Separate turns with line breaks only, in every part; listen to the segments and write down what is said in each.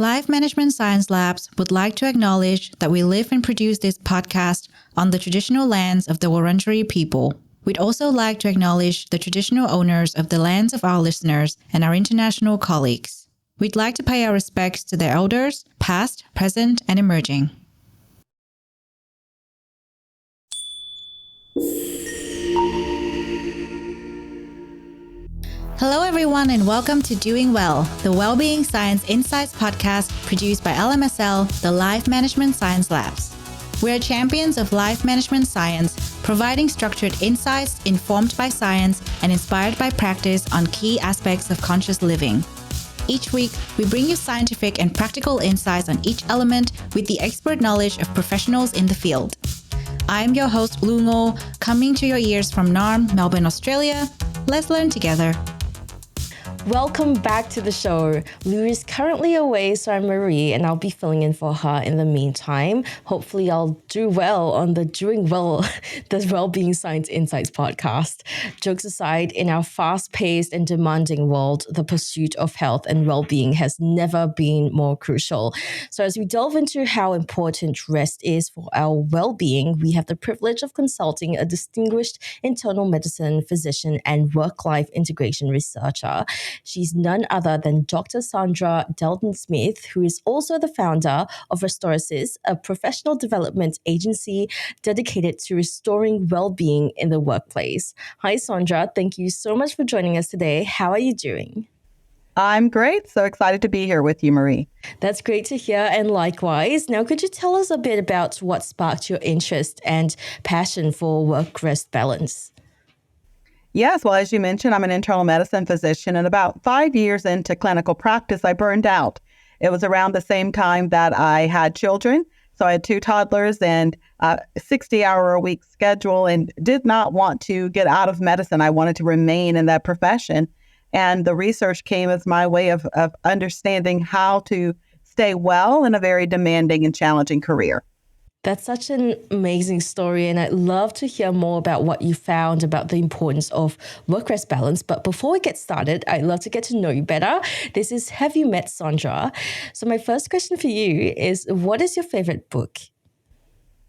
Life Management Science Labs would like to acknowledge that we live and produce this podcast on the traditional lands of the Wurundjeri people. We'd also like to acknowledge the traditional owners of the lands of our listeners and our international colleagues. We'd like to pay our respects to their elders, past, present, and emerging. Hello everyone and welcome to Doing Well, the Wellbeing Science Insights Podcast produced by LMSL, the Life Management Science Labs. We are champions of life management science, providing structured insights informed by science and inspired by practice on key aspects of conscious living. Each week, we bring you scientific and practical insights on each element with the expert knowledge of professionals in the field. I'm your host, Lungo, coming to your ears from Naarm, Melbourne, Australia. Let's learn together.
Welcome back to the show. Lou is currently away, so I'm Marie, and I'll be filling in for her in the meantime. Hopefully, I'll do well on the the Wellbeing Science Insights podcast. Jokes aside, in our fast-paced and demanding world, the pursuit of health and well-being has never been more crucial. So as we delve into how important rest is for our well-being, we have the privilege of consulting a distinguished internal medicine physician and work-life integration researcher. She's none other than Dr. Saundra Dalton-Smith, who is also the founder of Restorasis, a professional development agency dedicated to restoring well-being in the workplace. Hi, Saundra. Thank you so much for joining us today. How are you doing?
I'm great. So excited to be here with you, Marie.
That's great to hear. And likewise. Now, could you tell us a bit about what sparked your interest and passion for work-rest balance?
Yes, well, as you mentioned, I'm an internal medicine physician, and about 5 years into clinical practice, I burned out. It was around the same time that I had children. So I had 2 toddlers and a 60-hour-a-week schedule and did not want to get out of medicine. I wanted to remain in that profession. And the research came as my way of understanding how to stay well in a very demanding and challenging career.
That's such an amazing story, and I'd love to hear more about what you found about the importance of work-rest balance. But before we get started, I'd love to get to know you better. This is Have You Met Saundra? So my first question for you is, what is your favorite book?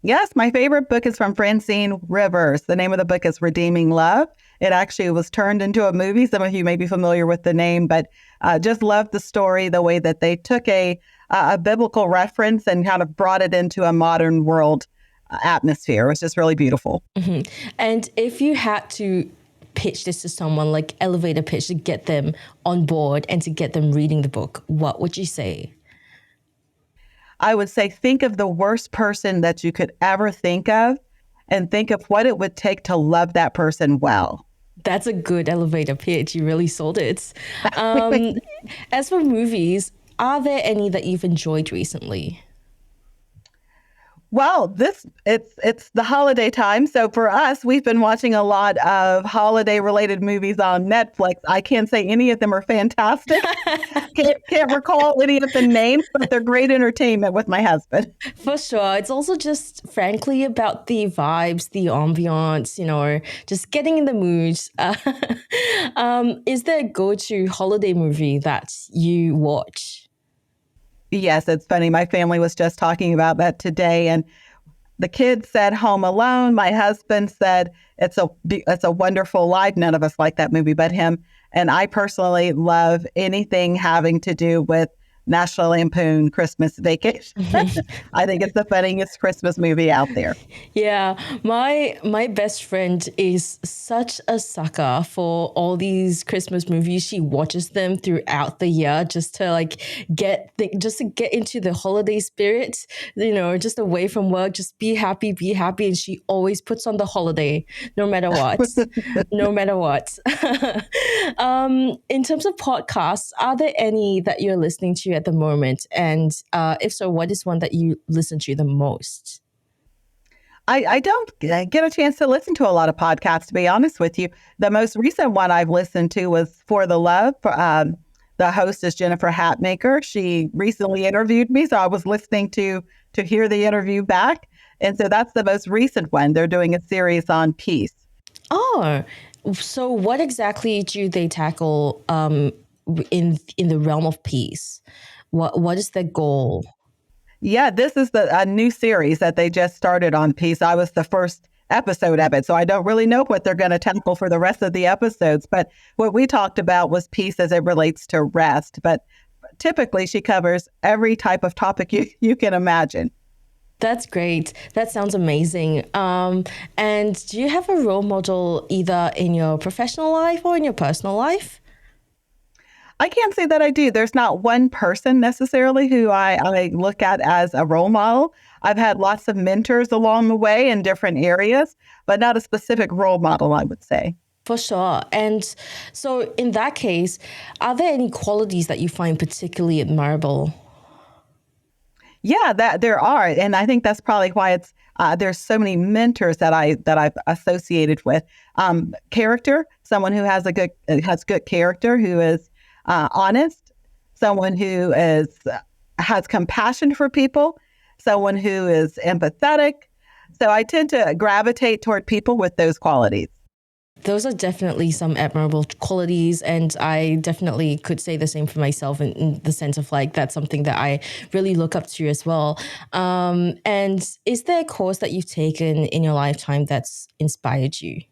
Yes, my favorite book is from Francine Rivers. The name of the book is Redeeming Love. It actually was turned into a movie. Some of you may be familiar with the name, but just loved the story, the way that they took a biblical reference and kind of brought it into a modern world atmosphere. It was just really beautiful.
Mm-hmm. And if you had to pitch this to someone, like elevator pitch, to get them on board and to get them reading the book, what would you say?
I would say think of the worst person that you could ever think of and think of what it would take to love that person well.
That's a good elevator pitch. You really sold it. As for movies, are there any that you've enjoyed recently?
Well, it's the holiday time. So for us, we've been watching a lot of holiday-related movies on Netflix. I can't say any of them are fantastic. can't recall any of the names, but they're great entertainment with my husband.
For sure. It's also just, frankly, about the vibes, the ambiance, just getting in the mood. Is there a go-to holiday movie that you watch?
Yes, it's funny. My family was just talking about that today, and the kids said Home Alone. My husband said it's a Wonderful Life. None of us like that movie but him. And I personally love anything having to do with National Lampoon Christmas Vacation. I think it's the funniest Christmas movie out there.
Yeah, my best friend is such a sucker for all these Christmas movies. She watches them throughout the year just to get into the holiday spirit. Just away from work, just be happy. And she always puts on the holiday, no matter what, no matter what. In terms of podcasts, are there any that you're listening to at the moment? And if so, what is one that you listen to the most?
I don't get a chance to listen to a lot of podcasts, to be honest with you. The most recent one I've listened to was For the Love. The host is Jennifer Hatmaker. She recently interviewed me, so I was listening to hear the interview back. And so that's the most recent one. They're doing a series on peace.
Oh, so what exactly do they tackle in the realm of peace? What is their goal?
Yeah, this is a new series that they just started on Peace. I was the first episode of it, so I don't really know what they're going to tackle for the rest of the episodes. But what we talked about was peace as it relates to rest. But typically, she covers every type of topic you can imagine.
That's great. That sounds amazing. And do you have a role model either in your professional life or in your personal life?
I can't say that I do. There's not one person necessarily who I look at as a role model. I've had lots of mentors along the way in different areas, but not a specific role model, I would say.
For sure. And so in that case, are there any qualities that you find particularly admirable?
Yeah, that there are, and I think that's probably why it's there's so many mentors that I've associated with. Character, someone who has good character, who is honest, someone who has compassion for people, someone who is empathetic. So I tend to gravitate toward people with those qualities.
Those are definitely some admirable qualities, and I definitely could say the same for myself in the sense of like that's something that I really look up to as well. And is there a course that you've taken in your lifetime that's inspired you?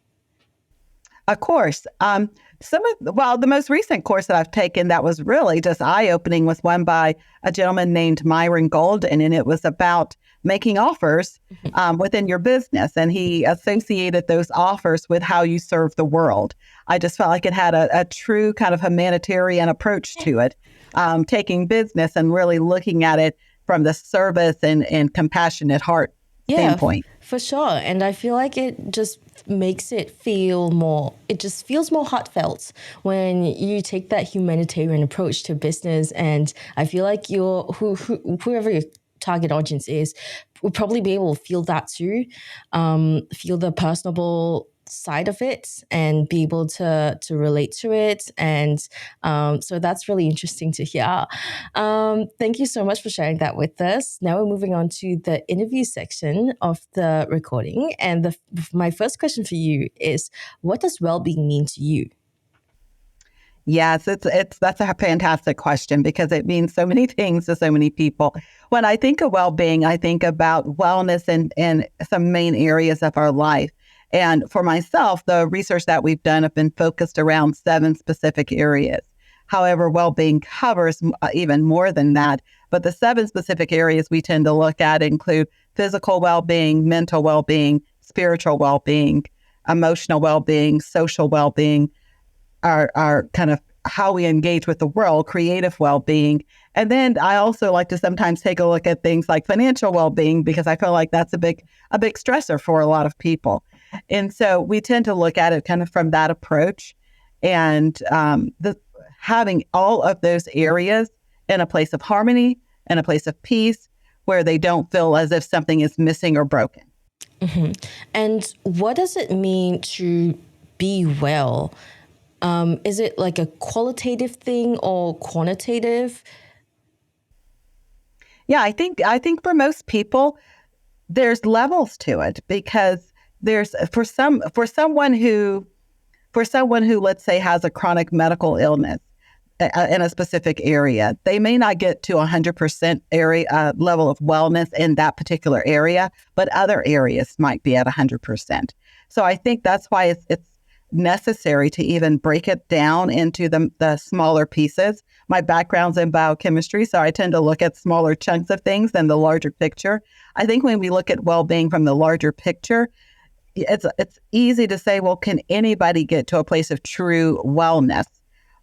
Of course. The most recent course that I've taken that was really just eye-opening was one by a gentleman named Myron Golden, and it was about making offers within your business. And he associated those offers with how you serve the world. I just felt like it had a true kind of humanitarian approach to it, taking business and really looking at it from the service and compassionate heart standpoint.
For sure. And I feel like it just makes it feel more, it just feels more heartfelt when you take that humanitarian approach to business. And I feel like whoever your target audience is will probably be able to feel that too, feel the personable side of it and be able to relate to it. And so that's really interesting to hear. Thank you so much for sharing that with us. Now we're moving on to the interview section of the recording. And my first question for you is, what does well-being mean to you?
Yes, that's a fantastic question because it means so many things to so many people. When I think of well-being, I think about wellness in some main areas of our life. And for myself, the research that we've done have been focused around 7 specific areas. However, well-being covers even more than that. But the 7 specific areas we tend to look at include physical well-being, mental well-being, spiritual well-being, emotional well-being, social well-being, our kind of how we engage with the world, creative well-being. And then I also like to sometimes take a look at things like financial well-being because I feel like that's a big stressor for a lot of people. And so we tend to look at it kind of from that approach and having all of those areas in a place of harmony and a place of peace where they don't feel as if something is missing or broken.
Mm-hmm. And what does it mean to be well? Is it like a qualitative thing or quantitative?
Yeah, I think for most people, there's levels to it because there's for someone who let's say has a chronic medical illness in a specific area, they may not get to 100% area level of wellness in that particular area, but other areas might be at 100%. So I think that's why it's necessary to even break it down into the smaller pieces. My background's in biochemistry, so I tend to look at smaller chunks of things than the larger picture. I think when we look at well-being from the larger picture, it's easy to say, well, can anybody get to a place of true wellness?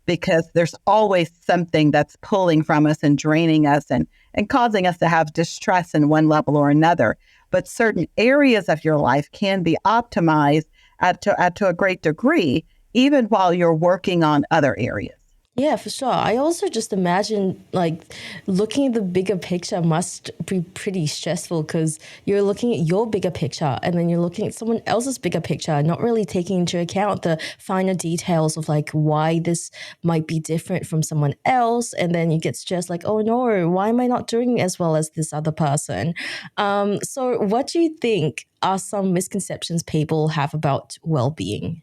Because there's always something that's pulling from us and draining us and causing us to have distress in one level or another. But certain areas of your life can be optimized to a great degree, even while you're working on other areas.
Yeah, for sure. I also just imagine like looking at the bigger picture must be pretty stressful because you're looking at your bigger picture and then you're looking at someone else's bigger picture, not really taking into account the finer details of like why this might be different from someone else. And then you get stressed like, oh no, why am I not doing as well as this other person? So what do you think are some misconceptions people have about well-being?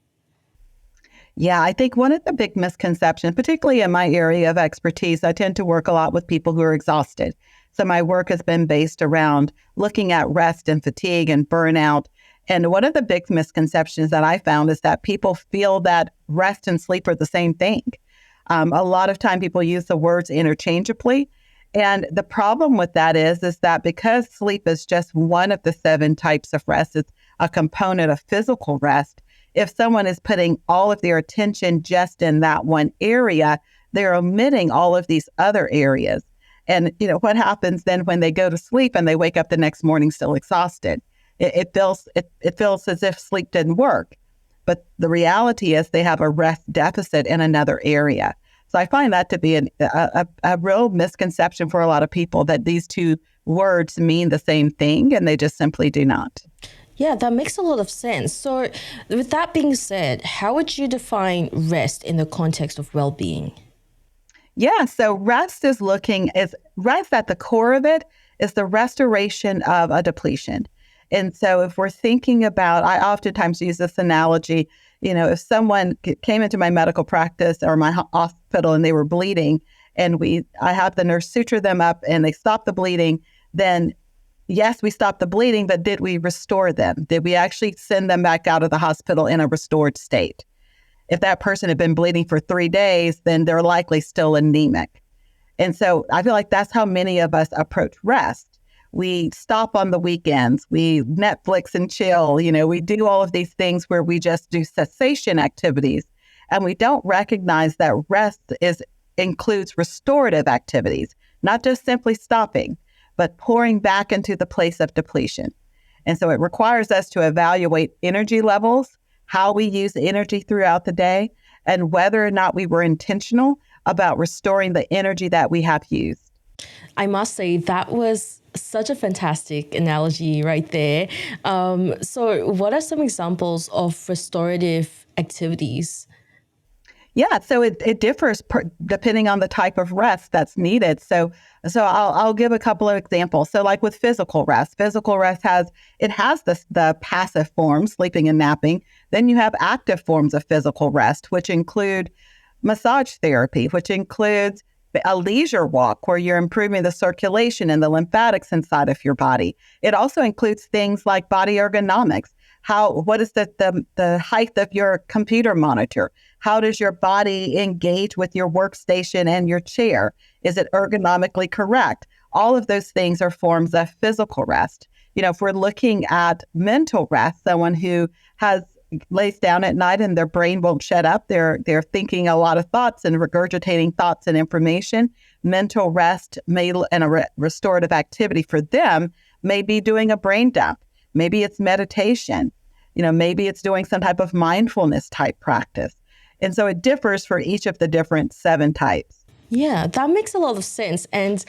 Yeah, I think one of the big misconceptions, particularly in my area of expertise, I tend to work a lot with people who are exhausted. So my work has been based around looking at rest and fatigue and burnout. And one of the big misconceptions that I found is that people feel that rest and sleep are the same thing. A lot of time people use the words interchangeably. And the problem with that is that because sleep is just one of the 7 types of rest, it's a component of physical rest. If someone is putting all of their attention just in that one area, they're omitting all of these other areas. And, what happens then when they go to sleep and they wake up the next morning still exhausted? It feels as if sleep didn't work. But the reality is they have a rest deficit in another area. So I find that to be a real misconception for a lot of people, that these two words mean the same thing, and they just simply do not.
Yeah, that makes a lot of sense. So with that being said, how would you define rest in the context of well-being?
Yeah, so rest at the core of it is the restoration of a depletion. And so if we're thinking about, I oftentimes use this analogy, if someone came into my medical practice or my hospital and they were bleeding, and I have the nurse suture them up and they stop the bleeding, then yes, we stopped the bleeding, but did we restore them? Did we actually send them back out of the hospital in a restored state? If that person had been bleeding for 3 days, then they're likely still anemic. And so I feel like that's how many of us approach rest. We stop on the weekends, we Netflix and chill, we do all of these things where we just do cessation activities. And we don't recognize that rest includes restorative activities, not just simply stopping, but pouring back into the place of depletion. And so it requires us to evaluate energy levels, how we use energy throughout the day, and whether or not we were intentional about restoring the energy that we have used.
I must say that was such a fantastic analogy right there. So what are some examples of restorative activities?
Yeah, so it differs depending on the type of rest that's needed. So I'll give a couple of examples. So like with physical rest has the passive forms, sleeping and napping. Then you have active forms of physical rest, which include massage therapy, which includes a leisure walk where you're improving the circulation and the lymphatics inside of your body. It also includes things like body ergonomics. What is the height of your computer monitor? How does your body engage with your workstation and your chair? Is it ergonomically correct? All of those things are forms of physical rest. If we're looking at mental rest, someone who lays down at night and their brain won't shut up, they're thinking a lot of thoughts and regurgitating thoughts and information. Mental rest and a restorative activity for them may be doing a brain dump. Maybe it's meditation. Maybe it's doing some type of mindfulness type practice. And so it differs for each of the different 7 types.
Yeah, that makes a lot of sense. And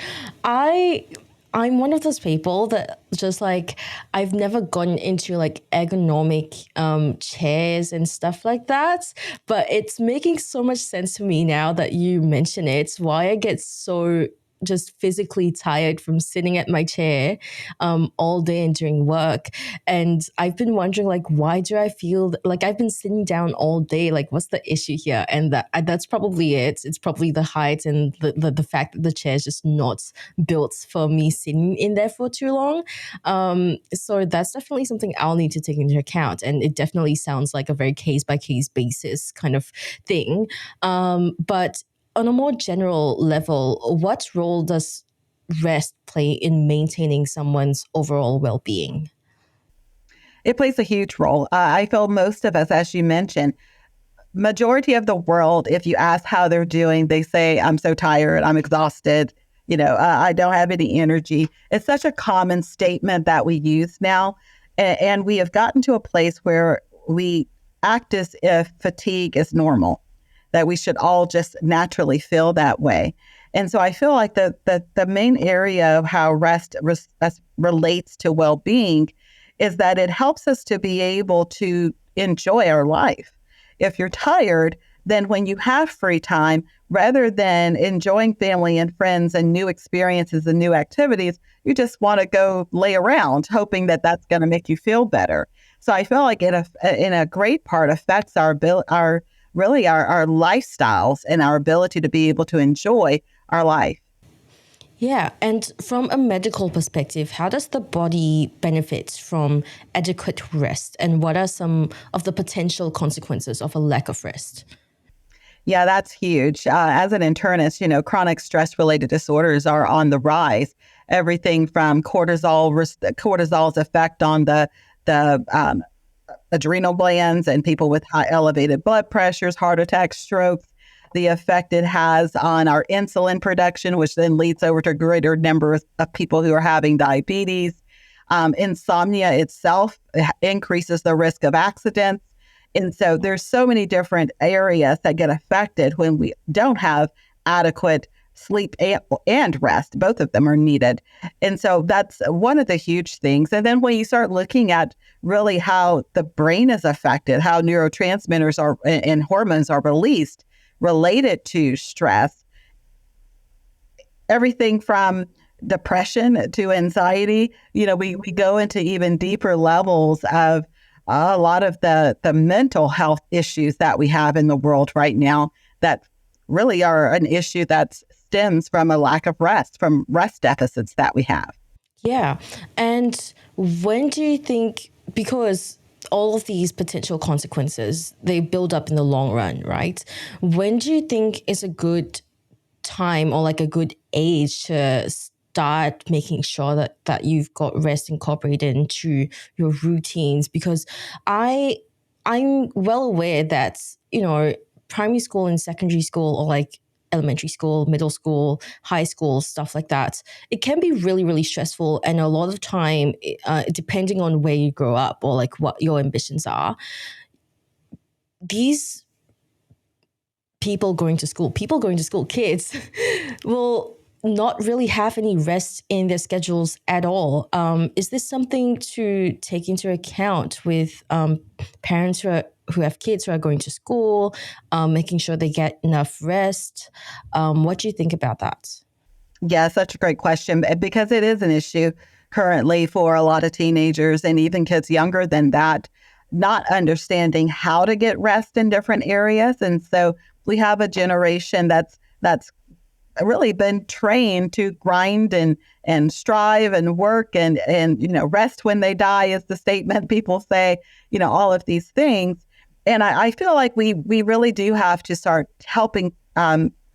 I'm one of those people that just I've never gotten into ergonomic chairs and stuff like that. But it's making so much sense to me now that you mention it. It's why I get so just physically tired from sitting at my chair all day and doing work. And I've been wondering, why do I feel like I've been sitting down all day? What's the issue here? And that's probably it. It's probably the height and the fact that the chair is just not built for me sitting in there for too long. So that's definitely something I'll need to take into account. And it definitely sounds like a very case-by-case basis kind of thing. But on a more general level, what role does rest play in maintaining someone's overall well-being?
It plays a huge role. I feel most of us, as you mentioned, majority of the world, if you ask how they're doing, they say, I'm so tired, I'm exhausted, I don't have any energy. It's such a common statement that we use now. And we have gotten to a place where we act as if fatigue is normal, that we should all just naturally feel that way. And so I feel like the main area of how rest relates to well-being is that it helps us to be able to enjoy our life. If you're tired, then when you have free time, rather than enjoying family and friends and new experiences and new activities, you just want to go lay around hoping that that's going to make you feel better. So I feel like it in a great part affects our really our lifestyles and our ability to be able to enjoy our life.
Yeah, and from a medical perspective, how does the body benefit from adequate rest, and what are some of the potential consequences of a lack of rest?
Yeah, that's huge. As an internist, chronic stress-related disorders are on the rise. Everything from cortisol's effect on the adrenal glands and people with high elevated blood pressures, heart attacks, strokes, the effect it has on our insulin production, which then leads over to a greater number of people who are having diabetes. Insomnia itself increases the risk of accidents. And so there's so many different areas that get affected when we don't have adequate sleep and rest. Both of them are needed. And so that's one of the huge things. And then when you start looking at really how the brain is affected, how neurotransmitters are and hormones are released related to stress, everything from depression to anxiety, we go into even deeper levels of a lot of the mental health issues that we have in the world right now that really are an issue that stems from a lack of rest, from rest deficits that we have.
Yeah. And when do you think, because all of these potential consequences, they build up in the long run, right? When do you think is a good time or like a good age to start making sure that you've got rest incorporated into your routines? Because I'm well aware that, primary school and secondary school, or like elementary school, middle school, high school, stuff like that, it can be really, really stressful. And a lot of time, depending on where you grow up or like what your ambitions are, these people going to school, kids will not really have any rest in their schedules at all. Is this something to take into account with parents who have kids who are going to school, making sure they get enough rest? What do you think about that?
Yeah, such a great question, because it is an issue currently for a lot of teenagers and even kids younger than that, not understanding how to get rest in different areas. And so we have a generation that's really been trained to grind and strive and work and rest when they die is the statement people say, all of these things. And I feel like we really do have to start helping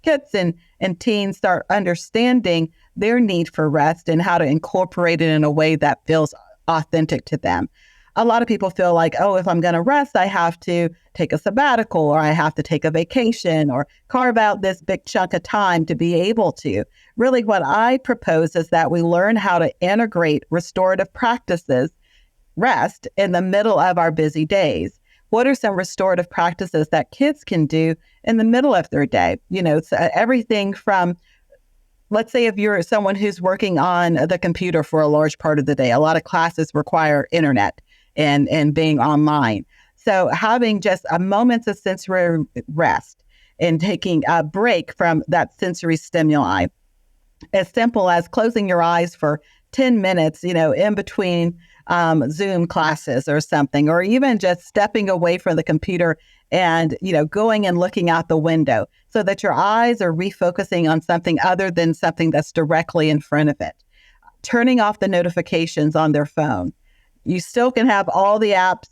kids and teens start understanding their need for rest and how to incorporate it in a way that feels authentic to them. A lot of people feel like, oh, if I'm going to rest, I have to take a sabbatical or I have to take a vacation or carve out this big chunk of time to be able to. Really, what I propose is that we learn how to integrate restorative practices, rest, in the middle of our busy days. What are some restorative practices that kids can do in the middle of their day? So everything from, let's say if you're someone who's working on the computer for a large part of the day, a lot of classes require internet and being online. So having just a moment of sensory rest and taking a break from that sensory stimuli, as simple as closing your eyes for 10 minutes, in between Zoom classes or something, or even just stepping away from the computer and, going and looking out the window so that your eyes are refocusing on something other than something that's directly in front of it. Turning off the notifications on their phone. You still can have all the apps,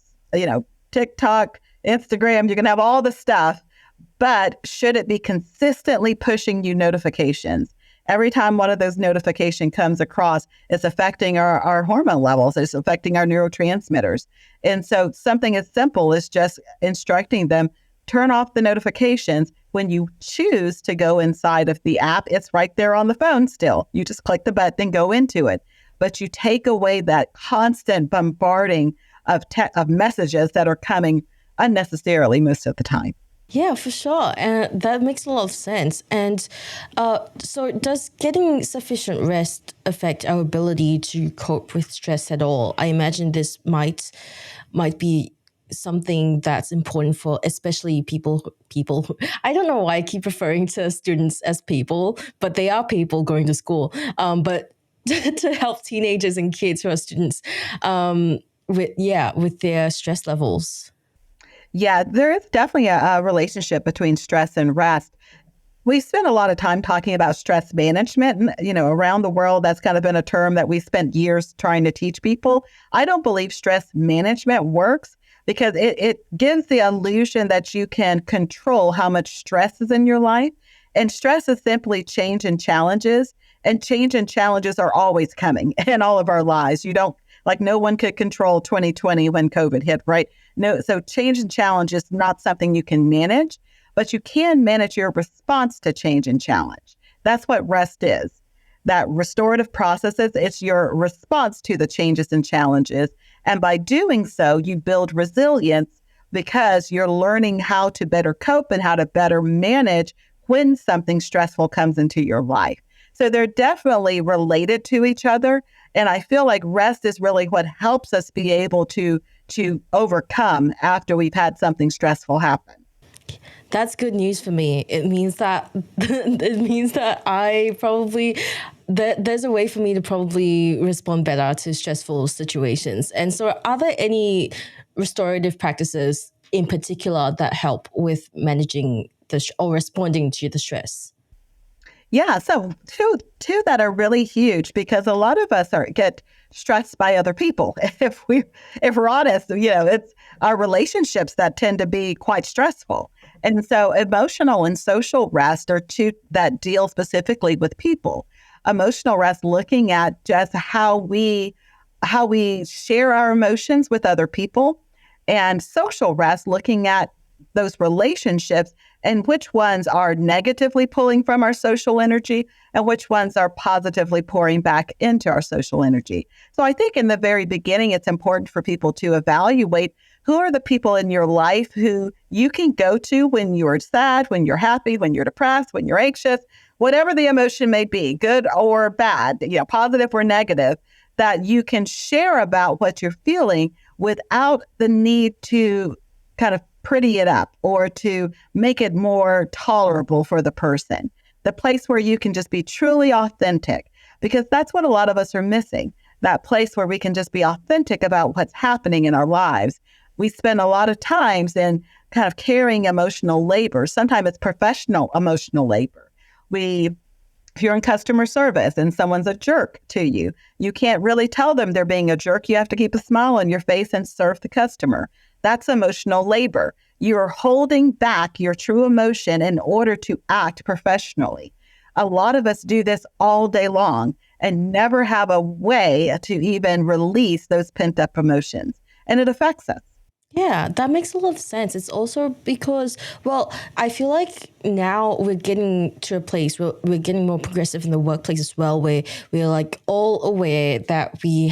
TikTok, Instagram, you can have all the stuff, but should it be consistently pushing you notifications? Every time one of those notifications comes across, it's affecting our hormone levels. It's affecting our neurotransmitters. And so something as simple as just instructing them, turn off the notifications. When you choose to go inside of the app, it's right there on the phone still. You just click the button and go into it. But you take away that constant bombarding of messages that are coming unnecessarily most of the time.
Yeah, for sure. And that makes a lot of sense. And so does getting sufficient rest affect our ability to cope with stress at all? I imagine this might be something that's important for especially people. I don't know why I keep referring to students as people, but they are people going to school. But to help teenagers and kids who are students with their stress levels.
Yeah, there is definitely a relationship between stress and rest. We spent a lot of time talking about stress management. And, around the world, that's kind of been a term that we spent years trying to teach people. I don't believe stress management works because it gives the illusion that you can control how much stress is in your life. And stress is simply change and challenges. And change and challenges are always coming in all of our lives. No one could control 2020 when COVID hit, right? No, so change and challenge is not something you can manage, but you can manage your response to change and challenge. That's what rest is. That restorative processes, it's your response to the changes and challenges. And by doing so, you build resilience because you're learning how to better cope and how to better manage when something stressful comes into your life. So they're definitely related to each other. And I feel like rest is really what helps us be able to overcome after we've had something stressful happen.
That's good news for me. It means that I probably there's a way for me to probably respond better to stressful situations. And so, are there any restorative practices in particular that help with managing or responding to the stress?
Yeah, so two that are really huge because a lot of us get stressed by other people. If we're honest, it's our relationships that tend to be quite stressful. And so emotional and social rest are two that deal specifically with people. Emotional rest looking at just how we share our emotions with other people, and social rest looking at those relationships and which ones are negatively pulling from our social energy and which ones are positively pouring back into our social energy. So I think in the very beginning, it's important for people to evaluate who are the people in your life who you can go to when you're sad, when you're happy, when you're depressed, when you're anxious, whatever the emotion may be, good or bad, positive or negative, that you can share about what you're feeling without the need to kind of pretty it up or to make it more tolerable for the person. The place where you can just be truly authentic, because that's what a lot of us are missing, that place where we can just be authentic about what's happening in our lives. We spend a lot of times in kind of carrying emotional labor. Sometimes it's professional emotional labor. If you're in customer service and someone's a jerk to you, you can't really tell them they're being a jerk. You have to keep a smile on your face and serve the customer. That's emotional labor. You're holding back your true emotion in order to act professionally. A lot of us do this all day long and never have a way to even release those pent-up emotions. And it affects us.
Yeah, that makes a lot of sense. It's also because, I feel like now we're getting to a place where we're getting more progressive in the workplace as well, where we're like all aware that we're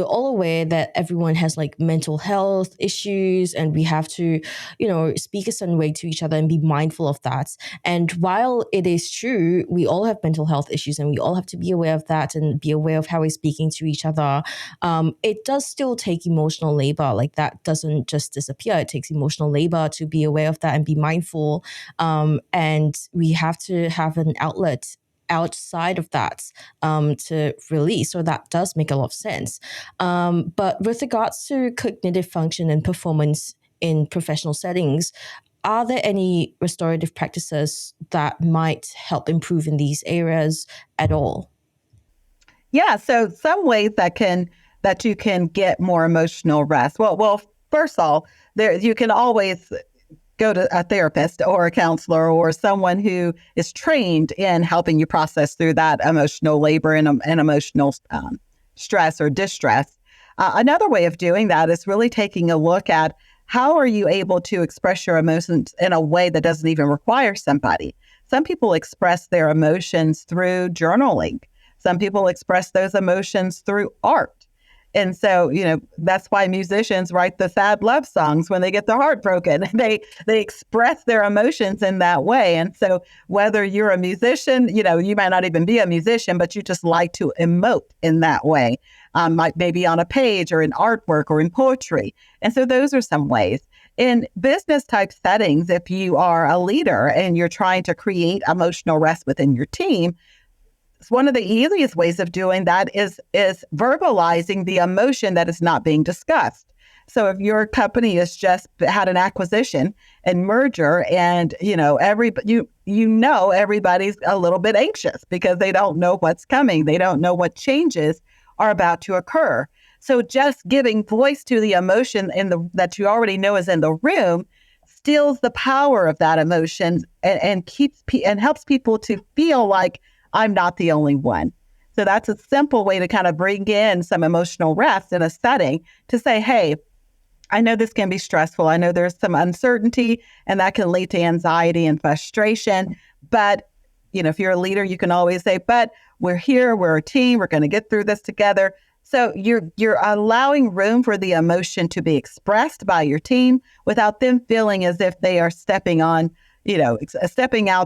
all aware that everyone has like mental health issues and we have to, speak a certain way to each other and be mindful of that. And while it is true, we all have mental health issues and we all have to be aware of that and be aware of how we're speaking to each other. It does still take emotional labor. Like that doesn't just disappear. It takes emotional labor to be aware of that and be mindful. And we have to have an outlet outside of that to release. So that does make a lot of sense. But with regards to cognitive function and performance in professional settings, are there any restorative practices that might help improve in these areas at all?
Yeah, so some ways that you can get more emotional rest. Well, first of all, you can always go to a therapist or a counselor or someone who is trained in helping you process through that emotional labor and emotional stress or distress. Another way of doing that is really taking a look at how are you able to express your emotions in a way that doesn't even require somebody. Some people express their emotions through journaling. Some people express those emotions through art. And so, that's why musicians write the sad love songs when they get their heart broken. They express their emotions in that way. And so whether you're a musician, you might not even be a musician, but you just like to emote in that way, maybe on a page or in artwork or in poetry. And so those are some ways. In business type settings, if you are a leader and you're trying to create emotional rest within your team, one of the easiest ways of doing that is verbalizing the emotion that is not being discussed. So if your company has just had an acquisition and merger, and everybody's a little bit anxious because they don't know what's coming. They don't know what changes are about to occur. So just giving voice to the emotion that you already know is in the room steals the power of that emotion and helps people to feel like I'm not the only one. So that's a simple way to kind of bring in some emotional rest in a setting to say, hey, I know this can be stressful. I know there's some uncertainty and that can lead to anxiety and frustration. But, if you're a leader, you can always say, but we're here, we're a team, we're going to get through this together. So you're allowing room for the emotion to be expressed by your team without them feeling as if they are stepping out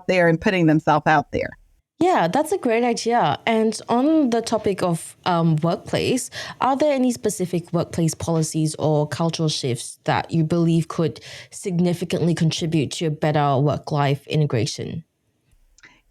there and putting themselves out there.
Yeah, that's a great idea. And on the topic of workplace, are there any specific workplace policies or cultural shifts that you believe could significantly contribute to a better work-life integration?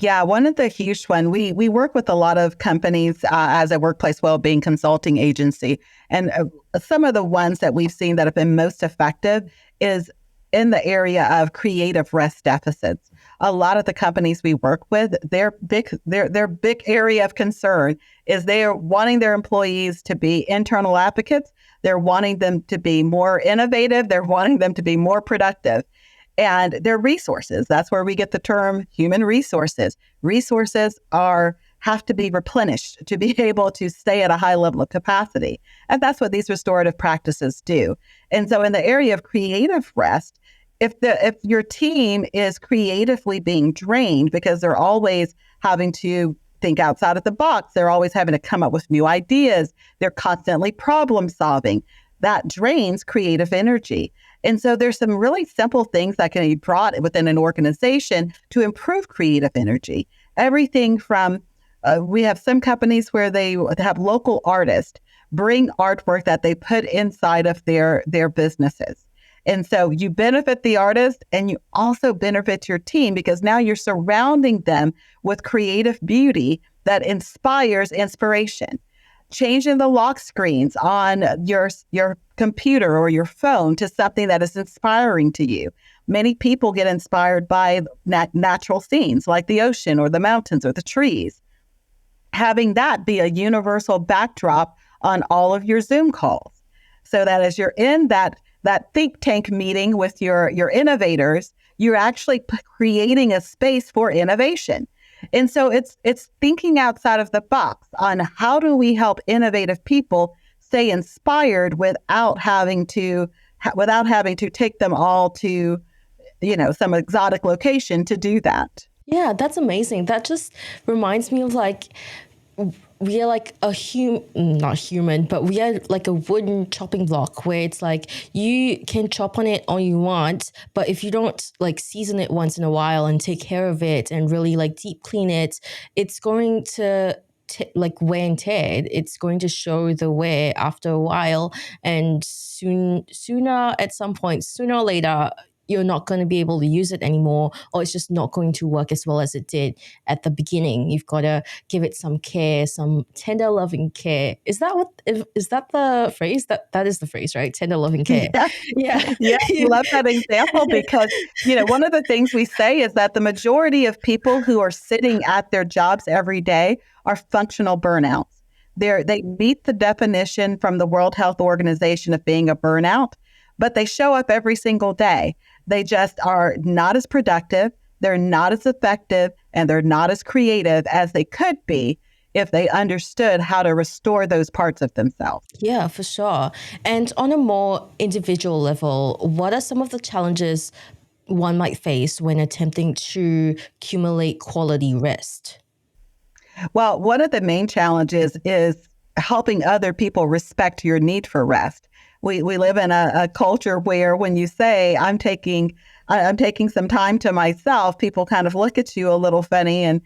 Yeah, one of the huge one, we work with a lot of companies as a workplace well-being consulting agency. And some of the ones that we've seen that have been most effective is in the area of creative rest deficits. A lot of the companies we work with, their big area of concern is they are wanting their employees to be internal advocates. They're wanting them to be more innovative. They're wanting them to be more productive. And their resources, that's where we get the term human resources. Resources have to be replenished to be able to stay at a high level of capacity. And that's what these restorative practices do. And so in the area of creative rest, if your team is creatively being drained because they're always having to think outside of the box, they're always having to come up with new ideas, they're constantly problem solving, that drains creative energy. And so there's some really simple things that can be brought within an organization to improve creative energy. Everything from, we have some companies where they have local artists bring artwork that they put inside of their businesses. And so you benefit the artist and you also benefit your team because now you're surrounding them with creative beauty that inspires inspiration. Changing the lock screens on your computer or your phone to something that is inspiring to you. Many people get inspired by natural scenes like the ocean or the mountains or the trees. Having that be a universal backdrop on all of your Zoom calls so that as you're in that think tank meeting with your innovators, you're actually creating a space for innovation. And so it's thinking outside of the box on how do we help innovative people stay inspired without having to take them all to, some exotic location to do that.
Yeah, that's amazing. That just reminds me of we are like not human, but we are like a wooden chopping block where it's like you can chop on it all you want, but if you don't season it once in a while and take care of it and really deep clean it, it's going to wear and tear. It's going to show the wear after a while, and sooner or later, you're not going to be able to use it anymore, or it's just not going to work as well as it did at the beginning. You've got to give it some care, some tender loving care. Is that the phrase? That is the phrase, right? Tender loving care.
Yeah. I love that example because, one of the things we say is that the majority of people who are sitting at their jobs every day are functional burnouts. They meet the definition from the World Health Organization of being a burnout, but they show up every single day. They just are not as productive, they're not as effective, and they're not as creative as they could be if they understood how to restore those parts of themselves.
Yeah, for sure. And on a more individual level, what are some of the challenges one might face when attempting to accumulate quality rest?
Well, one of the main challenges is helping other people respect your need for rest. We live in a culture where when you say, I'm taking some time to myself, people kind of look at you a little funny and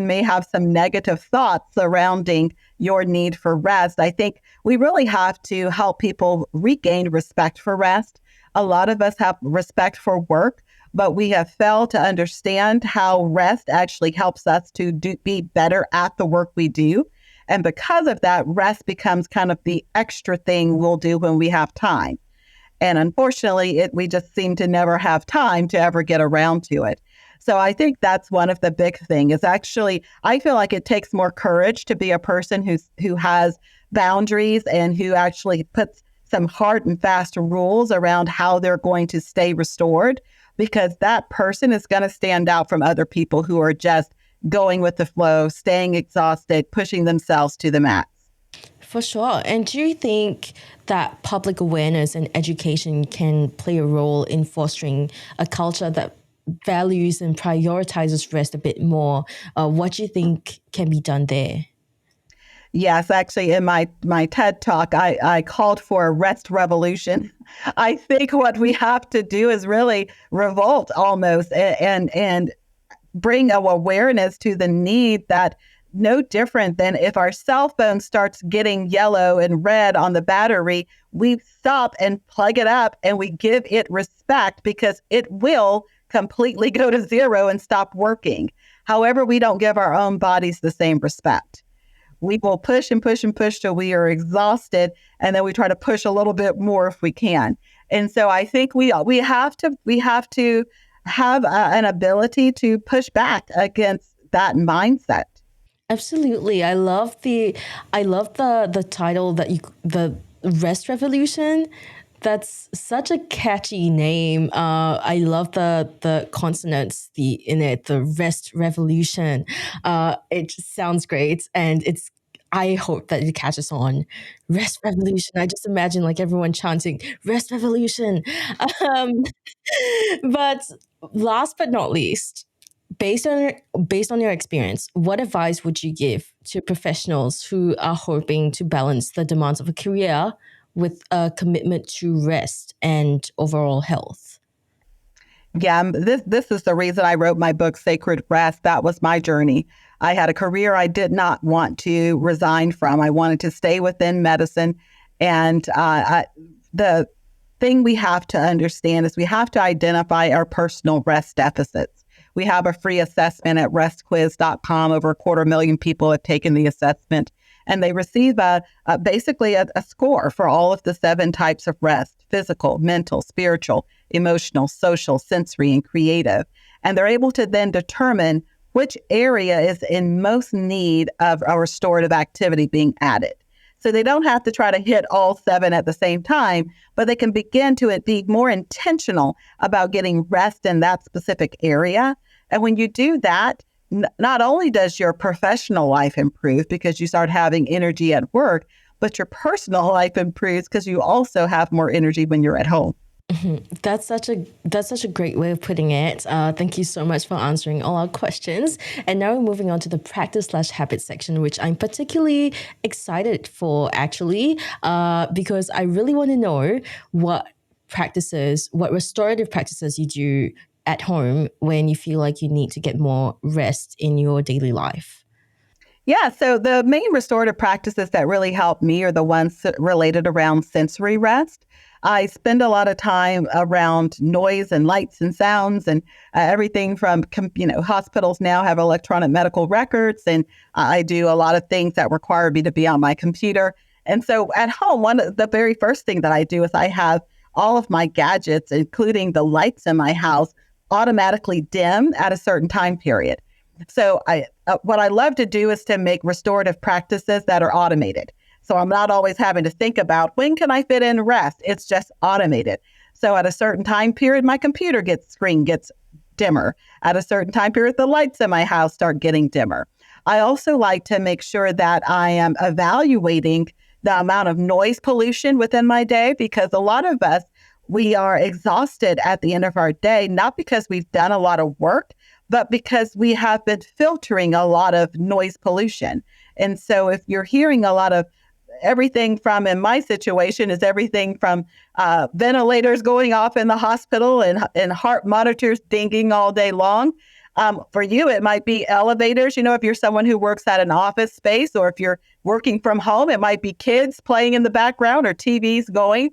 may have some negative thoughts surrounding your need for rest. I think we really have to help people regain respect for rest. A lot of us have respect for work, but we have failed to understand how rest actually helps us to be better at the work we do. And because of that, rest becomes kind of the extra thing we'll do when we have time. And unfortunately, we just seem to never have time to ever get around to it. So I think that's one of the big things is actually, I feel like it takes more courage to be a person who has boundaries and who actually puts some hard and fast rules around how they're going to stay restored, because that person is going to stand out from other people who are just going with the flow, staying exhausted, pushing themselves to the max.
For sure. And do you think that public awareness and education can play a role in fostering a culture that values and prioritizes rest a bit more? What do you think can be done there?
Yes, actually, in my TED Talk, I called for a rest revolution. I think what we have to do is really revolt almost and bring awareness to the need that no different than if our cell phone starts getting yellow and red on the battery, we stop and plug it up and we give it respect, because it will completely go to zero and stop working. However, we don't give our own bodies the same respect. We will push and push and push till we are exhausted, and then we try to push a little bit more if we can. And so I think we have to have an ability to push back against that mindset.
Absolutely. I love the title that the rest revolution. That's such a catchy name. I love the consonants in it, the rest revolution. It just sounds great, and I hope that it catches on. Rest revolution. I just imagine like everyone chanting rest revolution. Um, but last but not least, based on your experience, what advice would you give to professionals who are hoping to balance the demands of a career with a commitment to rest and overall health?
Yeah, this is the reason I wrote my book, Sacred Rest. That was my journey. I had a career I did not want to resign from. I wanted to stay within medicine. And the thing we have to understand is we have to identify our personal rest deficits. We have a free assessment at restquiz.com. Over 250,000 people have taken the assessment, and they receive basically a score for all of the 7 types of rest: physical, mental, spiritual, emotional, social, sensory, and creative. And they're able to then determine which area is in most need of a restorative activity being added. So they don't have to try to hit all 7 at the same time, but they can begin to be more intentional about getting rest in that specific area. And when you do that, not only does your professional life improve because you start having energy at work, but your personal life improves because you also have more energy when you're at home.
Mm-hmm. That's such a great way of putting it. Thank you so much for answering all our questions. And now we're moving on to the practice/habit section, which I'm particularly excited for, actually, because I really want to know what restorative practices you do at home when you feel like you need to get more rest in your daily life.
Yeah, so the main restorative practices that really help me are the ones related around sensory rest. I spend a lot of time around noise and lights and sounds and everything from, hospitals now have electronic medical records, and I do a lot of things that require me to be on my computer. And so at home, one of the very first thing that I do is I have all of my gadgets, including the lights in my house, automatically dim at a certain time period. So what I love to do is to make restorative practices that are automated. So I'm not always having to think about when can I fit in rest. It's just automated. So at a certain time period, my computer screen gets dimmer. At a certain time period, the lights in my house start getting dimmer. I also like to make sure that I am evaluating the amount of noise pollution within my day, because a lot of us, we are exhausted at the end of our day, not because we've done a lot of work, but because we have been filtering a lot of noise pollution. And so if you're hearing a lot of everything from, in my situation, is everything from ventilators going off in the hospital and heart monitors dinging all day long. For you, it might be elevators. If you're someone who works at an office space, or if you're working from home, it might be kids playing in the background or TVs going.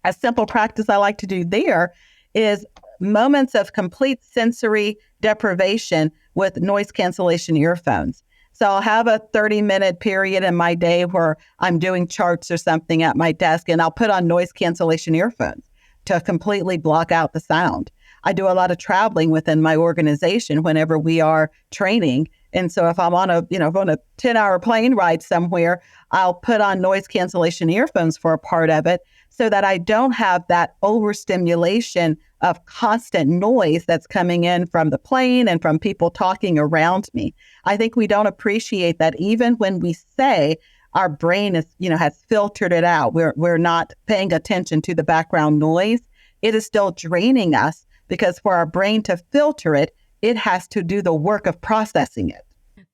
A simple practice I like to do there is moments of complete sensory deprivation with noise cancellation earphones. So I'll have a 30-minute period in my day where I'm doing charts or something at my desk, and I'll put on noise cancellation earphones. to completely block out the sound. I do a lot of traveling within my organization whenever we are training. And so if I'm on a 10-hour plane ride somewhere, I'll put on noise cancellation earphones for a part of it so that I don't have that overstimulation of constant noise that's coming in from the plane and from people talking around me. I think we don't appreciate that even when we say our brain is, has filtered it out. We're not paying attention to the background noise. It is still draining us because for our brain to filter it, it has to do the work of processing it.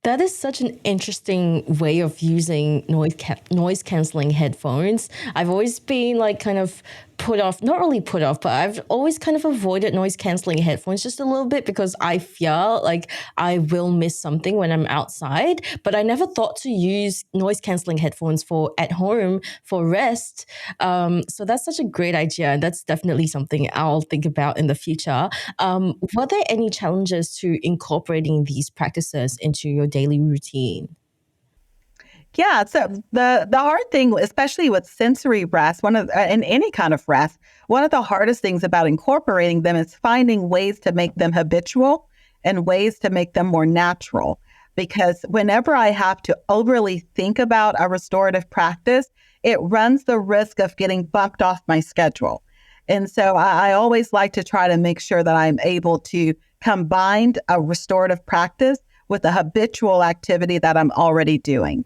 That is such an interesting way of using noise canceling headphones. I've always been not really put off, but I've always kind of avoided noise canceling headphones just a little bit because I fear like I will miss something when I'm outside. But I never thought to use noise canceling headphones for at home for rest. So that's such a great idea. And that's definitely something I'll think about in the future. Were there any challenges to incorporating these practices into your daily routine?
Yeah, so the hard thing, especially with sensory rest, in any kind of rest, one of the hardest things about incorporating them is finding ways to make them habitual and ways to make them more natural. Because whenever I have to overly think about a restorative practice, it runs the risk of getting bumped off my schedule. And so I always like to try to make sure that I'm able to combine a restorative practice with a habitual activity that I'm already doing.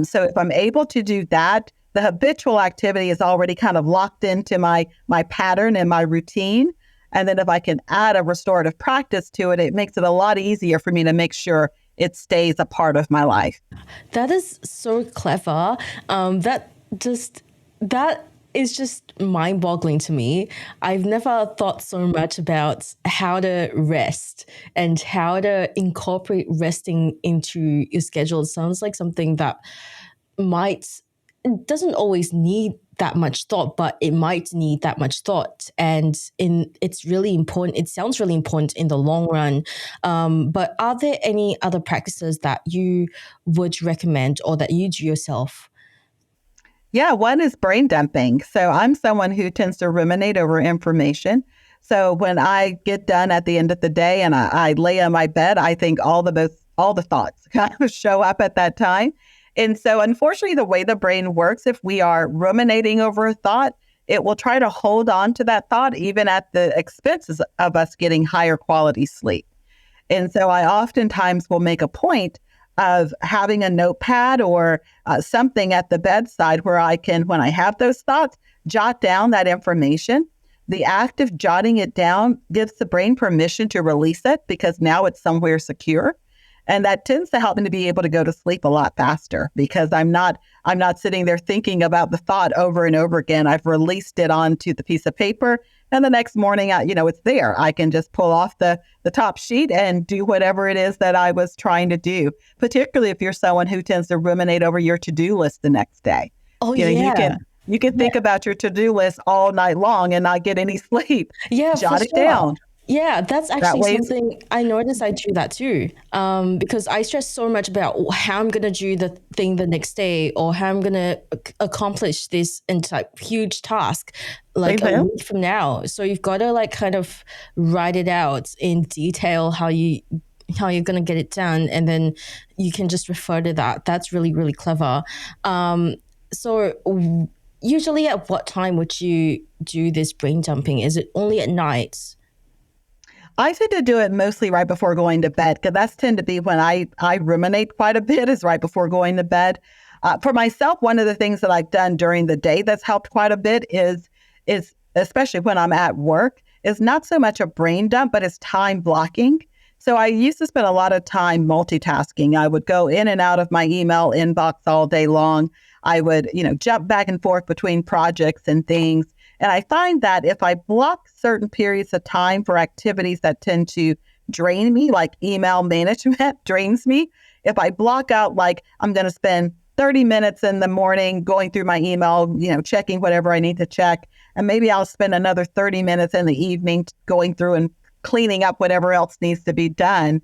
So if I'm able to do that, the habitual activity is already kind of locked into my pattern and my routine. And then if I can add a restorative practice to it, it makes it a lot easier for me to make sure it stays a part of my life.
That is so clever. That is just mind-boggling to me. I've never thought so much about how to rest and how to incorporate resting into your schedule. It sounds like something that doesn't always need that much thought, but it might need that much thought. And it's really important. It sounds really important in the long run. But are there any other practices that you would recommend or that you do yourself?
Yeah, one is brain dumping. So I'm someone who tends to ruminate over information. So when I get done at the end of the day and I lay on my bed, I think all the thoughts kind of show up at that time. And so unfortunately, the way the brain works, if we are ruminating over a thought, it will try to hold on to that thought, even at the expenses of us getting higher quality sleep. And so I oftentimes will make a point of having a notepad or something at the bedside where I can, when I have those thoughts, jot down that information. The act of jotting it down gives the brain permission to release it because now it's somewhere secure. And that tends to help me to be able to go to sleep a lot faster because I'm not sitting there thinking about the thought over and over again. I've released it onto the piece of paper, and the next morning, it's there. I can just pull off the top sheet and do whatever it is that I was trying to do, particularly if you're someone who tends to ruminate over your to-do list the next day.
Oh, yeah.
You can think about your to-do list all night long and not get any sleep.
Yeah,
Jot it down.
Yeah, that's actually something I noticed I do that too. Because I stress so much about how I'm going to do the thing the next day or how I'm going to accomplish this huge task like a week from now. So you've got to kind of write it out in detail how you're going to get it done. And then you can just refer to that. That's really, really clever. So usually at what time would you do this brain dumping? Is it only at night?
I tend to do it mostly right before going to bed because that's tend to be when I ruminate quite a bit is right before going to bed. For myself, one of the things that I've done during the day that's helped quite a bit is especially when I'm at work, is not so much a brain dump, but it's time blocking. So I used to spend a lot of time multitasking. I would go in and out of my email inbox all day long. I would, jump back and forth between projects and things. And I find that if I block certain periods of time for activities that tend to drain me, like email management drains me, if I block out, I'm going to spend 30 minutes in the morning going through my email, checking whatever I need to check, and maybe I'll spend another 30 minutes in the evening going through and cleaning up whatever else needs to be done,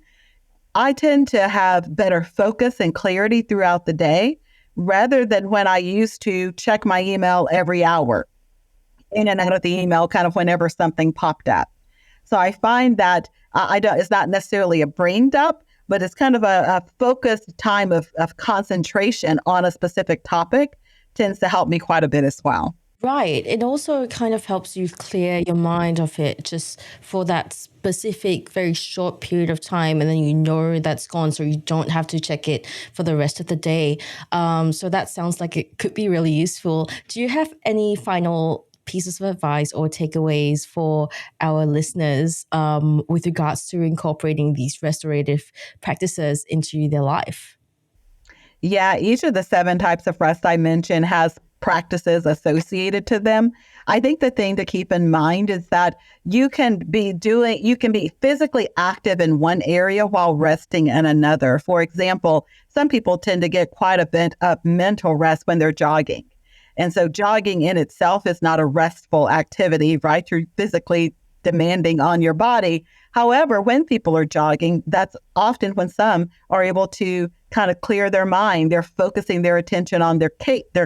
I tend to have better focus and clarity throughout the day rather than when I used to check my email every hour. in and out of the email kind of whenever something popped up. So I find that it's not necessarily a brain dump, but it's kind of a focused time of concentration on a specific topic tends to help me quite a bit as well.
Right. It also kind of helps you clear your mind of it just for that specific, very short period of time. And then you know that's gone, so you don't have to check it for the rest of the day. So that sounds like it could be really useful. Do you have any final pieces of advice or takeaways for our listeners with regards to incorporating these restorative practices into their life?
Yeah, each of the 7 types of rest I mentioned has practices associated to them. I think the thing to keep in mind is that you can be physically active in one area while resting in another. For example, some people tend to get quite a bit of mental rest when they're jogging. And so jogging in itself is not a restful activity, right? You're physically demanding on your body. However, when people are jogging, that's often when some are able to kind of clear their mind. They're focusing their attention on their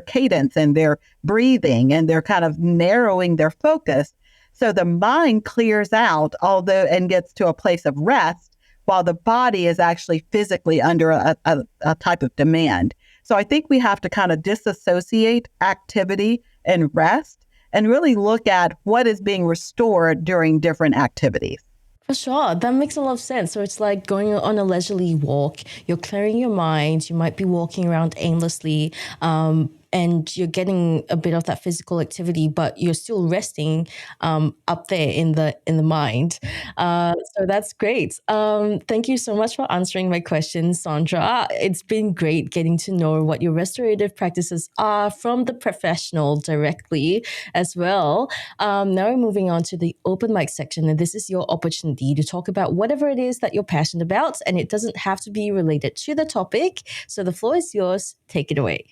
cadence and their breathing, and they're kind of narrowing their focus. So the mind clears out, and gets to a place of rest, while the body is actually physically under a type of demand. So I think we have to kind of disassociate activity and rest and really look at what is being restored during different activities.
For sure. That makes a lot of sense. So it's like going on a leisurely walk. You're clearing your mind. You might be walking around aimlessly. And you're getting a bit of that physical activity, but you're still resting up there in the mind. So that's great. Thank you so much for answering my questions, Saundra. It's been great getting to know what your restorative practices are from the professional directly as well. Now we're moving on to the open mic section, and this is your opportunity to talk about whatever it is that you're passionate about, and it doesn't have to be related to the topic. So the floor is yours. Take it away.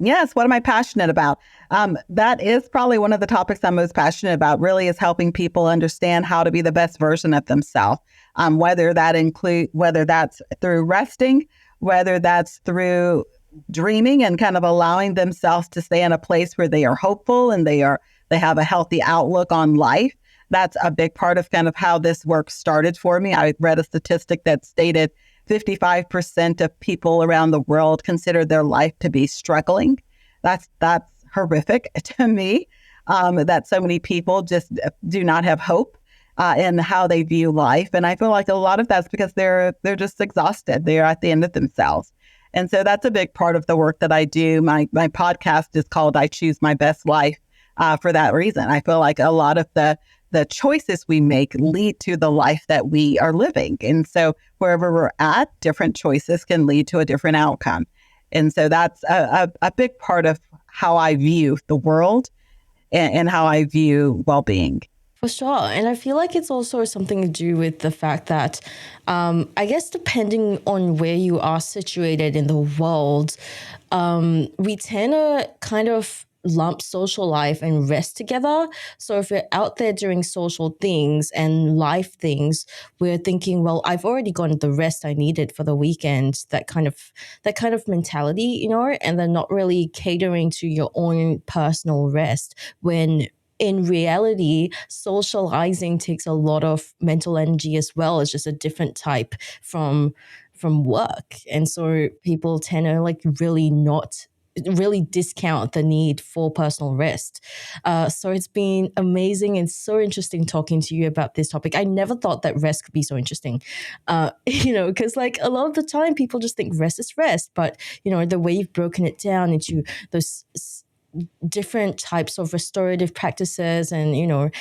Yes, what am I passionate about? That is probably one of the topics I'm most passionate about, really, is helping people understand how to be the best version of themselves, whether that's through resting, whether that's through dreaming and kind of allowing themselves to stay in a place where they are hopeful and they have a healthy outlook on life. That's a big part of kind of how this work started for me. I read a statistic that stated 55% of people around the world consider their life to be struggling. That's horrific to me, that so many people just do not have hope in how they view life. And I feel like a lot of that's because they're just exhausted. They're at the end of themselves. And so that's a big part of the work that I do. My podcast is called I Choose My Best Life for that reason. I feel like a lot of the choices we make lead to the life that we are living. And so wherever we're at, different choices can lead to a different outcome. And so that's a big part of how I view the world and how I view well-being.
For sure. And I feel like it's also something to do with the fact that, I guess, depending on where you are situated in the world, we tend to kind of lump social life and rest together. So if you're out there doing social things and life things, we're thinking, well, I've already gotten the rest I needed for the weekend, that kind of mentality, you know, and then not really catering to your own personal rest, when in reality, socializing takes a lot of mental energy as well. It's just a different type from work. And so people tend to really discount the need for personal rest. So it's been amazing and so interesting talking to you about this topic. I never thought that rest could be so interesting, because like a lot of the time people just think rest is rest, but the way you've broken it down into those different types of restorative practices and,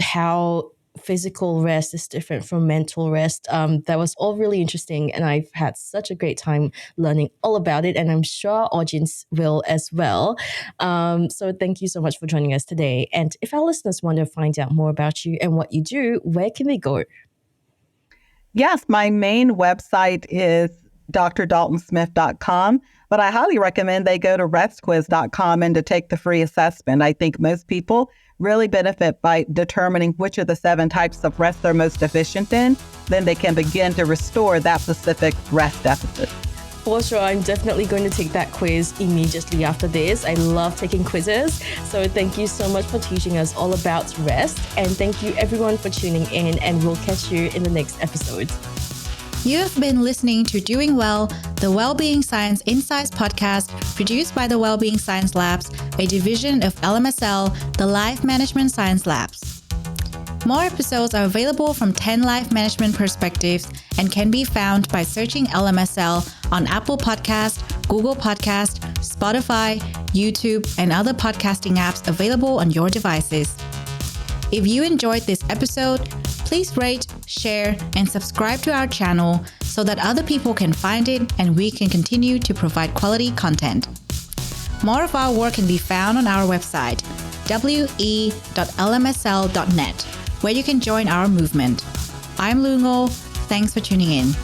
how physical rest is different from mental rest. That was all really interesting, and I've had such a great time learning all about it, and I'm sure our audience will as well. So thank you so much for joining us today. And if our listeners want to find out more about you and what you do, where can they go?
Yes, my main website is drdaltonsmith.com, but I highly recommend they go to restquiz.com and to take the free assessment. I think most people really benefit by determining which of the 7 types of rest they're most deficient in. Then they can begin to restore that specific rest deficit.
for sure, I'm definitely going to take that quiz immediately after this. I love taking quizzes. So thank you so much for teaching us all about rest. And thank you everyone for tuning in, and we'll catch you in the next episode.
You have been listening to Doing Well, the Wellbeing Science Insights Podcast, produced by the Wellbeing Science Labs, a division of LMSL, the Life Management Science Labs. More episodes are available from 10 life management perspectives and can be found by searching LMSL on Apple Podcast, Google Podcast, Spotify, YouTube, and other podcasting apps available on your devices. If you enjoyed this episode, please rate, share, and subscribe to our channel so that other people can find it and we can continue to provide quality content. More of our work can be found on our website, we.lmsl.net, where you can join our movement. I'm Lungo. Thanks for tuning in.